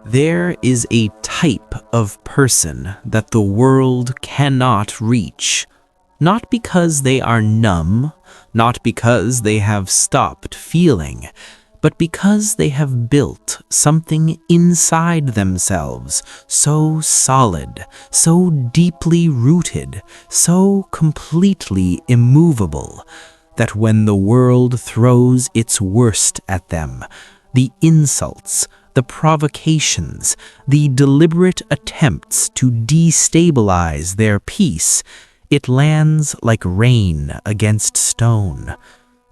There is a type of person that the world cannot reach, not because they are numb, not because they have stopped feeling, but because they have built something inside themselves so solid, so deeply rooted, so completely immovable, that when the world throws its worst at them, the insults, the provocations, the deliberate attempts to destabilize their peace, it lands like rain against stone.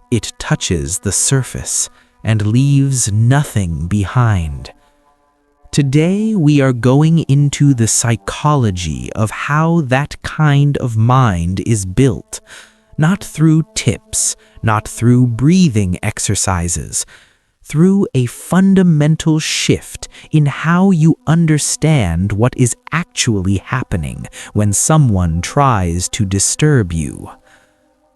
It touches the surface and leaves nothing behind. Today we are going into the psychology of how that kind of mind is built, not through tips, not through breathing exercises, through a fundamental shift in how you understand what is actually happening when someone tries to disturb you.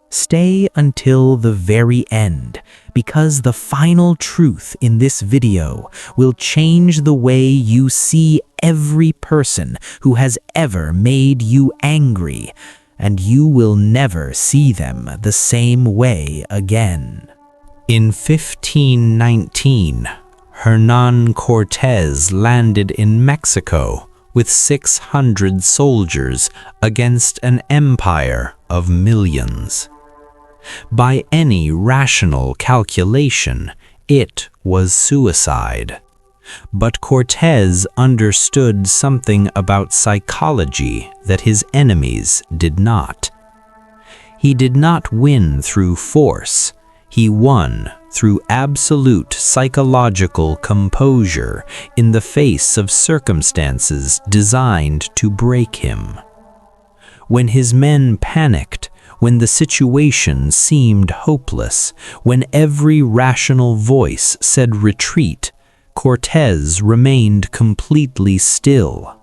Stay until the very end, because the final truth in this video will change the way you see every person who has ever made you angry, and you will never see them the same way again. In 1519, Hernán Cortés landed in Mexico with 600 soldiers against an empire of millions. By any rational calculation, it was suicide. But Cortés understood something about psychology that his enemies did not. He did not win through force. He won through absolute psychological composure in the face of circumstances designed to break him. When his men panicked, when the situation seemed hopeless, when every rational voice said retreat, Cortés remained completely still.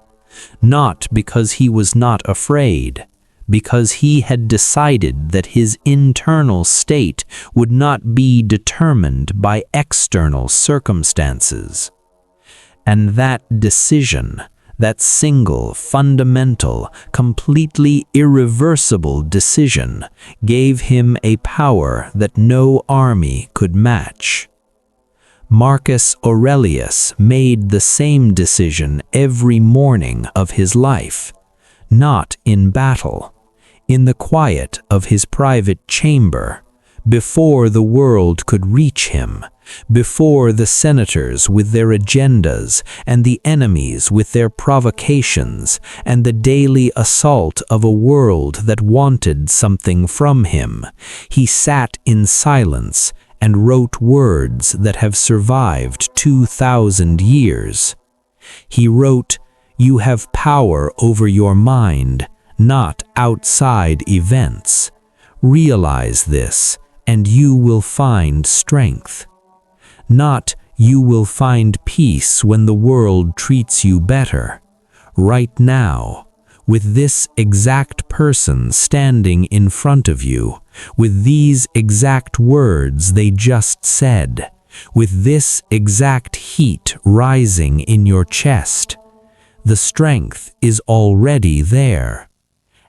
Not because he was not afraid, because he had decided that his internal state would not be determined by external circumstances. And that decision, that single, fundamental, completely irreversible decision, gave him a power that no army could match. Marcus Aurelius made the same decision every morning of his life, not in battle, in the quiet of his private chamber, before the world could reach him, before the senators with their agendas and the enemies with their provocations and the daily assault of a world that wanted something from him. He sat in silence and wrote words that have survived 2,000 years. He wrote, "You have power over your mind, not outside events. Realize this, and you will find strength." Not, "You will find peace when the world treats you better." Right now, with this exact person standing in front of you, with these exact words they just said, with this exact heat rising in your chest, the strength is already there.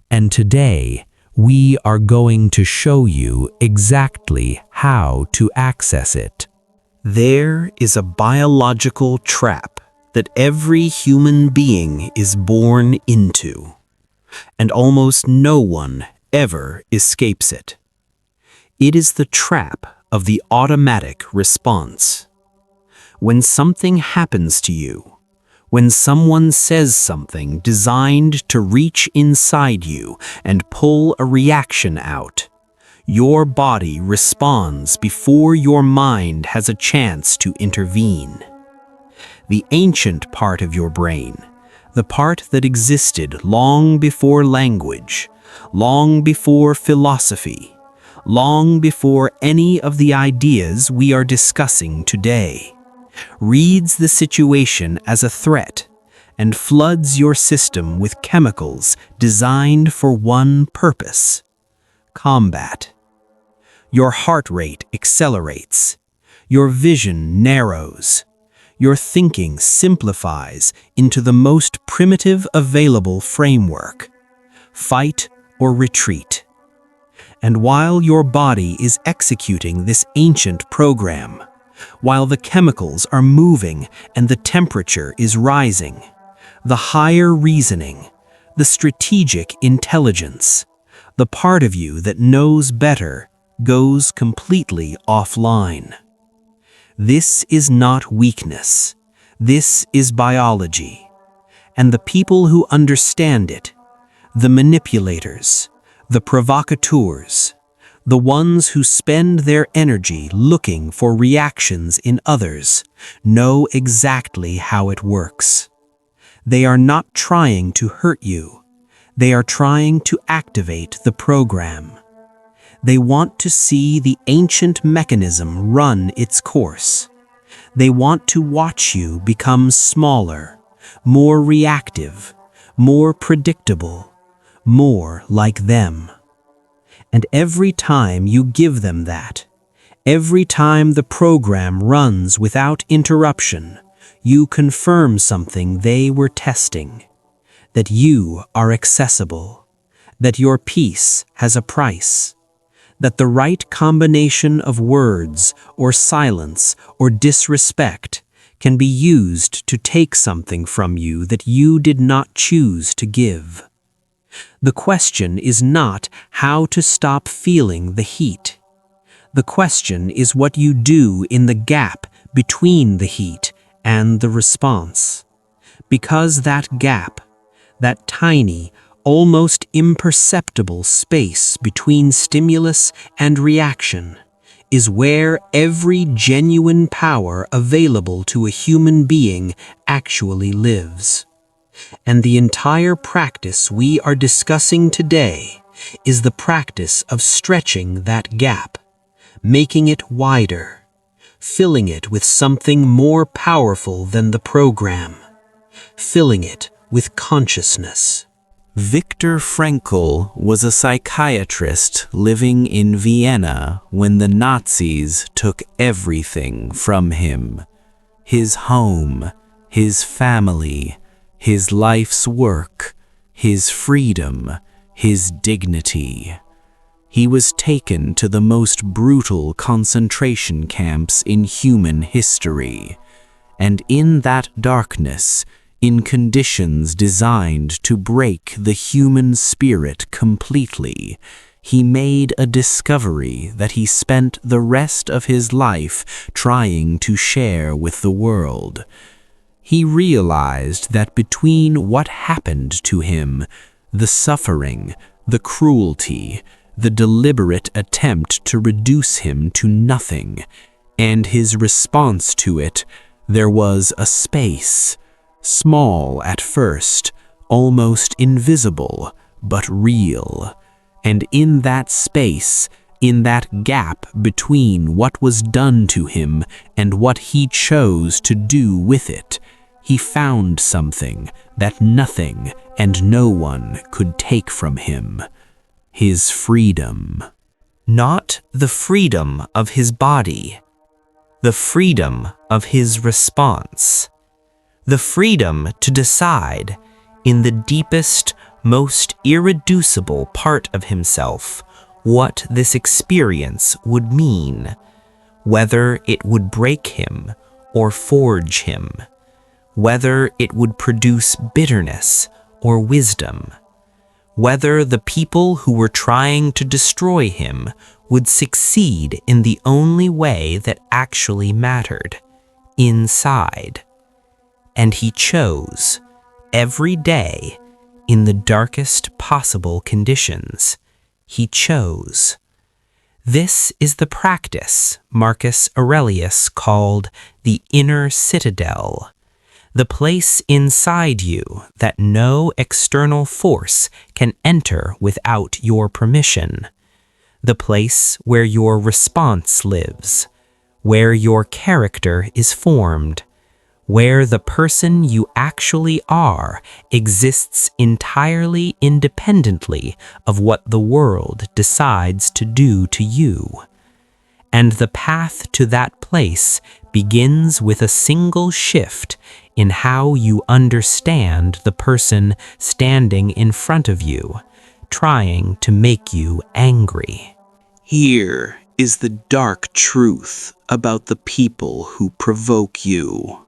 And today, we are going to show you exactly how to access it. There is a biological trap that every human being is born into, and almost no one ever escapes it. It is the trap of the automatic response. When something happens to you, when someone says something designed to reach inside you and pull a reaction out, your body responds before your mind has a chance to intervene. The ancient part of your brain, the part that existed long before language, long before philosophy, long before any of the ideas we are discussing today, reads the situation as a threat and floods your system with chemicals designed for one purpose: combat. Your heart rate accelerates. Your vision narrows. Your thinking simplifies into the most primitive available framework: fight or retreat. And while your body is executing this ancient program, while the chemicals are moving and the temperature is rising, the higher reasoning, the strategic intelligence, the part of you that knows better, goes completely offline. This is not weakness. This is biology. And the people who understand it, the manipulators, the provocateurs, the ones who spend their energy looking for reactions in others, know exactly how it works. They are not trying to hurt you. They are trying to activate the program. They want to see the ancient mechanism run its course. They want to watch you become smaller, more reactive, more predictable, more like them. And every time you give them that, every time the program runs without interruption, you confirm something they were testing: that you are accessible, that your peace has a price, that the right combination of words or silence or disrespect can be used to take something from you that you did not choose to give. The question is not how to stop feeling the heat. The question is what you do in the gap between the heat and the response. Because that gap, that tiny, almost imperceptible space between stimulus and reaction, is where every genuine power available to a human being actually lives. And the entire practice we are discussing today is the practice of stretching that gap, making it wider, filling it with something more powerful than the program, filling it with consciousness. Viktor Frankl was a psychiatrist living in Vienna when the Nazis took everything from him: his home, his family, his life's work, his freedom, his dignity. He was taken to the most brutal concentration camps in human history, and in that darkness, in conditions designed to break the human spirit completely, he made a discovery that he spent the rest of his life trying to share with the world. He realized that between what happened to him, the suffering, the cruelty, the deliberate attempt to reduce him to nothing, and his response to it, there was a space, small at first, almost invisible, but real. And in that space, in that gap between what was done to him and what he chose to do with it, he found something that nothing and no one could take from him: his freedom. Not the freedom of his body, the freedom of his response. The freedom to decide, in the deepest, most irreducible part of himself, what this experience would mean, whether it would break him or forge him, whether it would produce bitterness or wisdom, whether the people who were trying to destroy him would succeed in the only way that actually mattered: inside. And he chose, every day, in the darkest possible conditions, he chose. This is the practice Marcus Aurelius called the inner citadel, the place inside you that no external force can enter without your permission, the place where your response lives, where your character is formed, where the person you actually are exists entirely independently of what the world decides to do to you, And the path to that place begins with a single shift in how you understand the person standing in front of you, trying to make you angry. Here is the dark truth about the people who provoke you.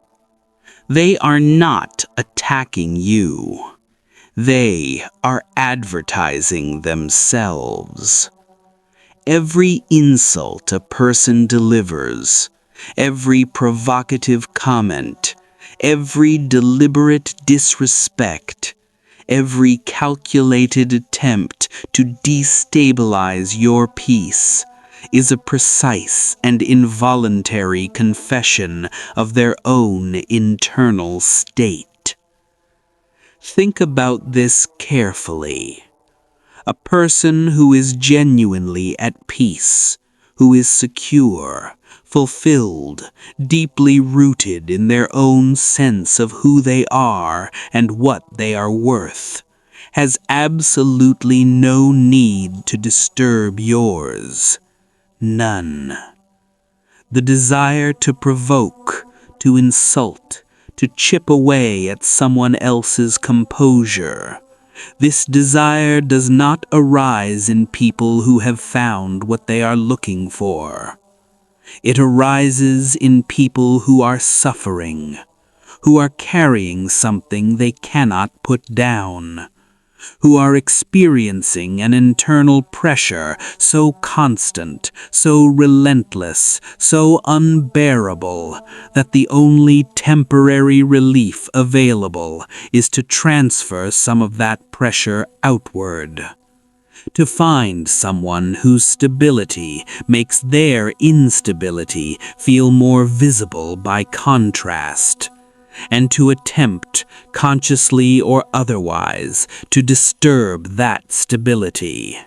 They are not attacking you. They are advertising themselves. Every insult a person delivers, every provocative comment, every deliberate disrespect, every calculated attempt to destabilize your peace is a precise and involuntary confession of their own internal state. Think about this carefully. A person who is genuinely at peace, who is secure, fulfilled, deeply rooted in their own sense of who they are and what they are worth, has absolutely no need to disturb yours. None. The desire to provoke, to insult, to chip away at someone else's composure. This desire does not arise in people who have found what they are looking for. It arises in people who are suffering, who are carrying something they cannot put down, who are experiencing an internal pressure so constant, so relentless, so unbearable, that the only temporary relief available is to transfer some of that pressure outward. To find someone whose stability makes their instability feel more visible by contrast, and to attempt, consciously or otherwise, to disturb that stability,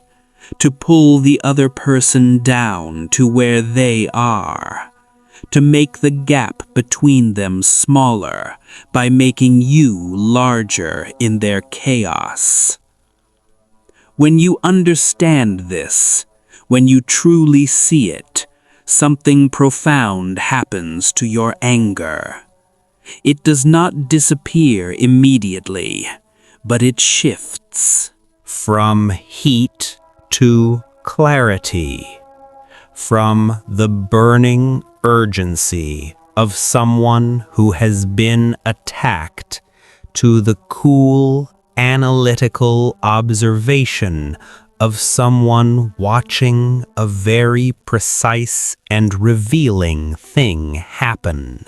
to pull the other person down to where they are, to make the gap between them smaller by making you larger in their chaos. When you understand this, when you truly see it, something profound happens to your anger. It does not disappear immediately, but it shifts from heat to clarity, from the burning urgency of someone who has been attacked to the cool, analytical observation of someone watching a very precise and revealing thing happen.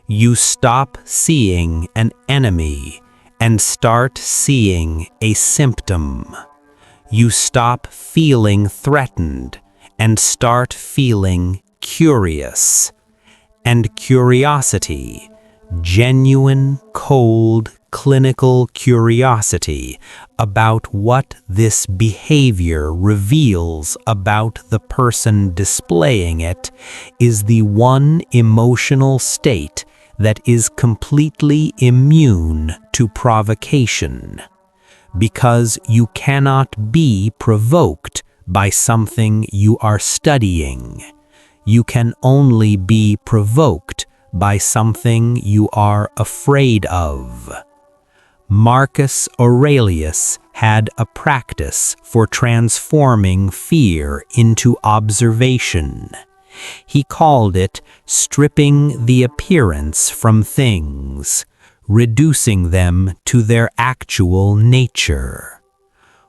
You stop seeing an enemy and start seeing a symptom. You stop feeling threatened and start feeling curious. And curiosity, genuine, cold, clinical curiosity about what this behavior reveals about the person displaying it, is the one emotional state that is completely immune to provocation, because you cannot be provoked by something you are studying. You can only be provoked by something you are afraid of. Marcus Aurelius had a practice for transforming fear into observation. He called it stripping the appearance from things, reducing them to their actual nature.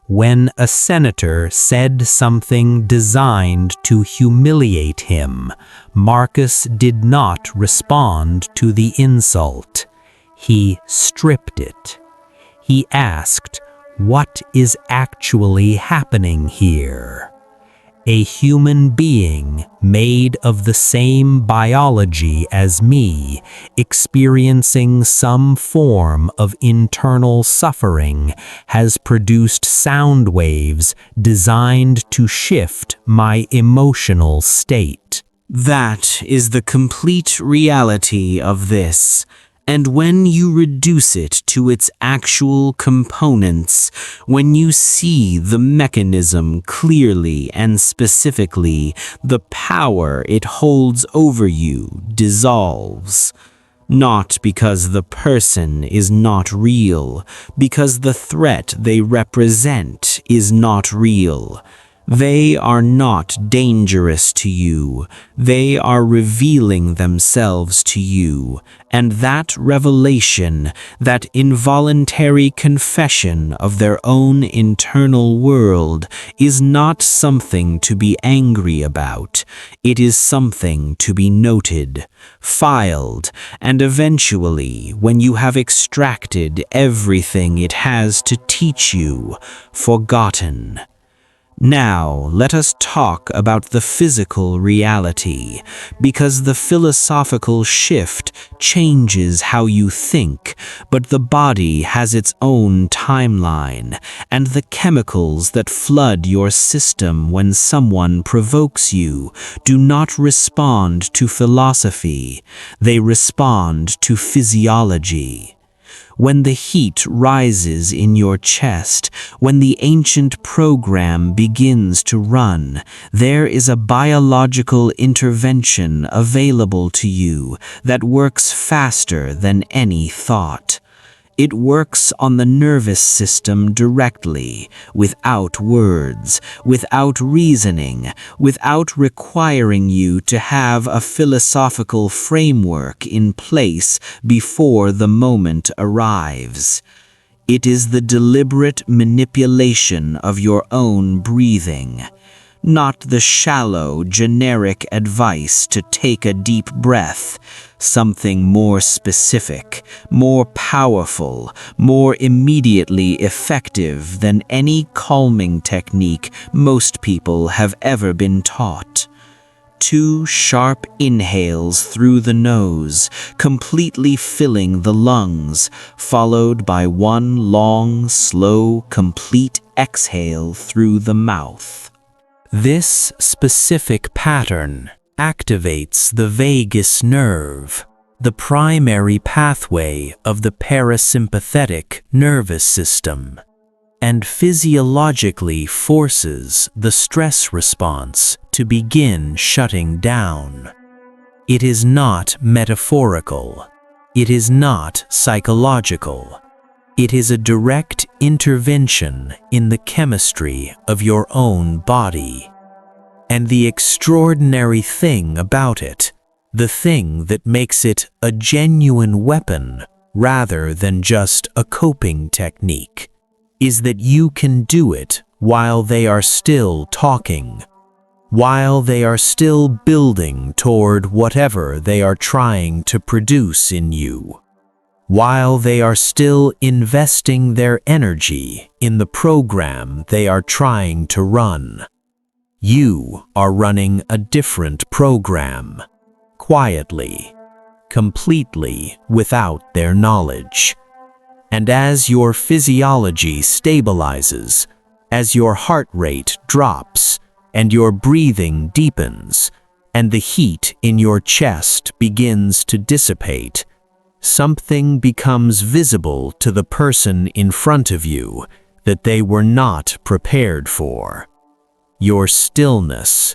When a senator said something designed to humiliate him, Marcus did not respond to the insult. He stripped it. He asked, "What is actually happening here?" A human being made of the same biology as me, experiencing some form of internal suffering, has produced sound waves designed to shift my emotional state. That is the complete reality of this, And when you reduce it to its actual components, when you see the mechanism clearly and specifically, the power it holds over you dissolves. Not because the person is not real, because the threat they represent is not real. They are not dangerous to you. They are revealing themselves to you. And that revelation, that involuntary confession of their own internal world, is not something to be angry about. It is something to be noted, filed, and eventually, when you have extracted everything it has to teach you, forgotten. Now, let us talk about the physical reality, because the philosophical shift changes how you think, but the body has its own timeline, and the chemicals that flood your system when someone provokes you do not respond to philosophy, they respond to physiology. When the heat rises in your chest, when the ancient program begins to run, there is a biological intervention available to you that works faster than any thought. It works on the nervous system directly, without words, without reasoning, without requiring you to have a philosophical framework in place before the moment arrives. It is the deliberate manipulation of your own breathing, not the shallow, generic advice to take a deep breath, something more specific, more powerful, more immediately effective than any calming technique most people have ever been taught. 2 sharp inhales through the nose, completely filling the lungs, followed by 1 long, slow, complete exhale through the mouth. This specific pattern activates the vagus nerve, the primary pathway of the parasympathetic nervous system, and physiologically forces the stress response to begin shutting down. It is not metaphorical. It is not psychological. It is a direct intervention in the chemistry of your own body. And the extraordinary thing about it, the thing that makes it a genuine weapon rather than just a coping technique, is that you can do it while they are still talking, while they are still building toward whatever they are trying to produce in you, while they are still investing their energy in the program they are trying to run. You are running a different program, quietly, completely without their knowledge. And as your physiology stabilizes, as your heart rate drops, and your breathing deepens, and the heat in your chest begins to dissipate, something becomes visible to the person in front of you that they were not prepared for. Your stillness,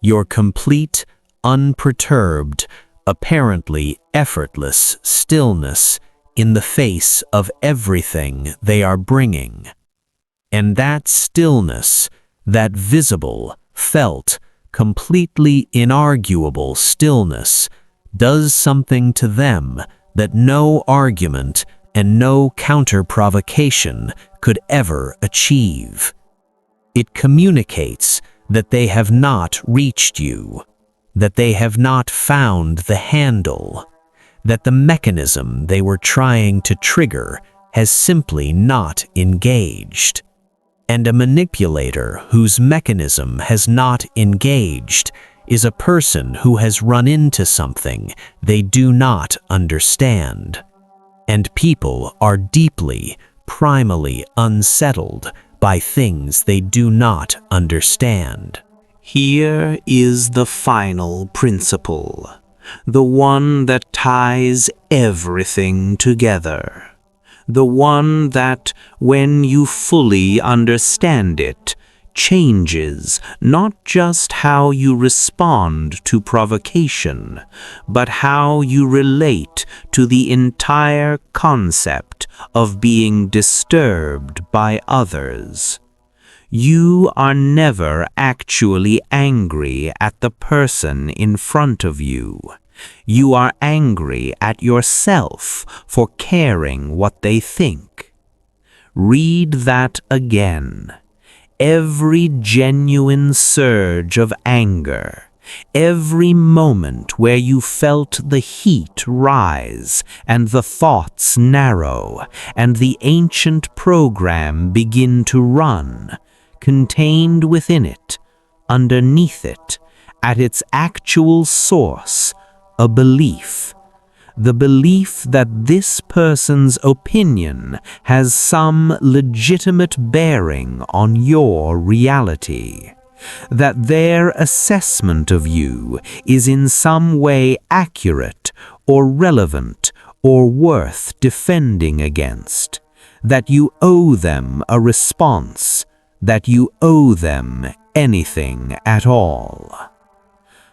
your complete, unperturbed, apparently effortless stillness in the face of everything they are bringing. And that stillness, that visible, felt, completely inarguable stillness, does something to them that no argument and no counter-provocation could ever achieve. It communicates that they have not reached you, that they have not found the handle, that the mechanism they were trying to trigger has simply not engaged. And a manipulator whose mechanism has not engaged is a person who has run into something they do not understand. And people are deeply, primally unsettled by things they do not understand. Here is the final principle. the one that ties everything together, the one that, when you fully understand it, changes not just how you respond to provocation, but how you relate to the entire concept of being disturbed by others. You are never actually angry at the person in front of you. You are angry at yourself for caring what they think. Read that again. Every genuine surge of anger, every moment where you felt the heat rise and the thoughts narrow and the ancient program begin to run, contained within it, underneath it, at its actual source, a belief. The belief that this person's opinion has some legitimate bearing on your reality, that their assessment of you is in some way accurate or relevant or worth defending against, that you owe them a response, that you owe them anything at all.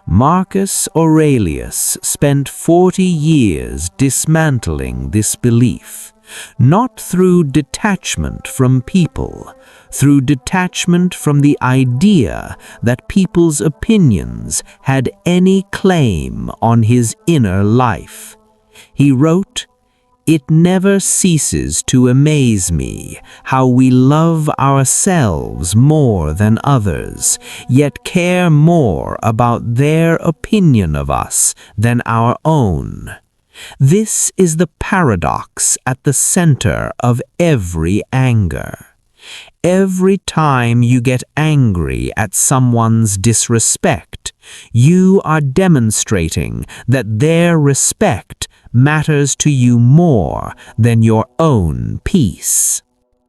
Marcus Aurelius spent 40 years dismantling this belief, not through detachment from people, through detachment from the idea that people's opinions had any claim on his inner life. He wrote, "It never ceases to amaze me how we love ourselves more than others, yet care more about their opinion of us than our own. This is the paradox at the center of every anger. Every time you get angry at someone's disrespect, you are demonstrating that their respect matters to you more than your own peace.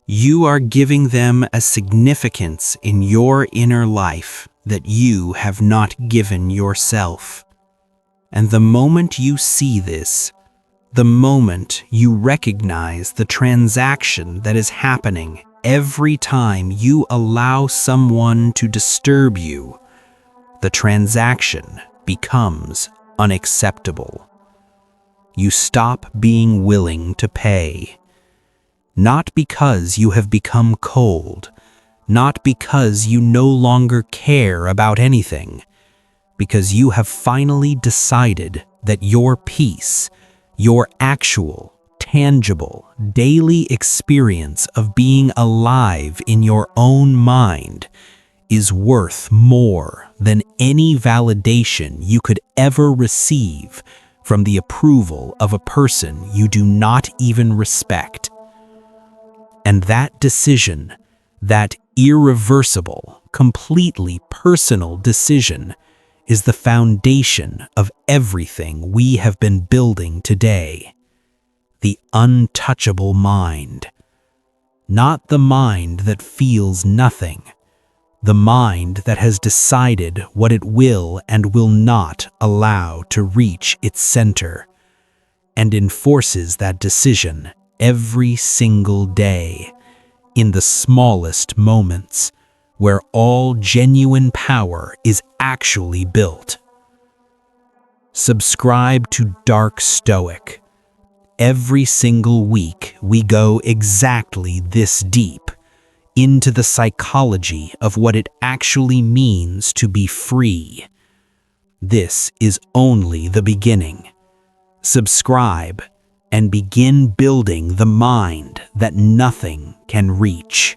You are giving them a significance in your inner life that you have not given yourself. And the moment you see this, the moment you recognize the transaction that is happening every time you allow someone to disturb you, the transaction becomes unacceptable. You stop being willing to pay. Not because you have become cold, not because you no longer care about anything, because you have finally decided that your peace, your actual, tangible, daily experience of being alive in your own mind is worth more than any validation you could ever receive from the approval of a person you do not even respect. And that decision, that irreversible, completely personal decision, is the foundation of everything we have been building today. The untouchable mind. Not the mind that feels nothing. The mind that has decided what it will and will not allow to reach its center, and enforces that decision every single day, in the smallest moments, where all genuine power is actually built. Subscribe to Dark Stoic. Every single week we go exactly this deep into the psychology of what it actually means to be free. This is only the beginning. Subscribe and begin building the mind that nothing can reach.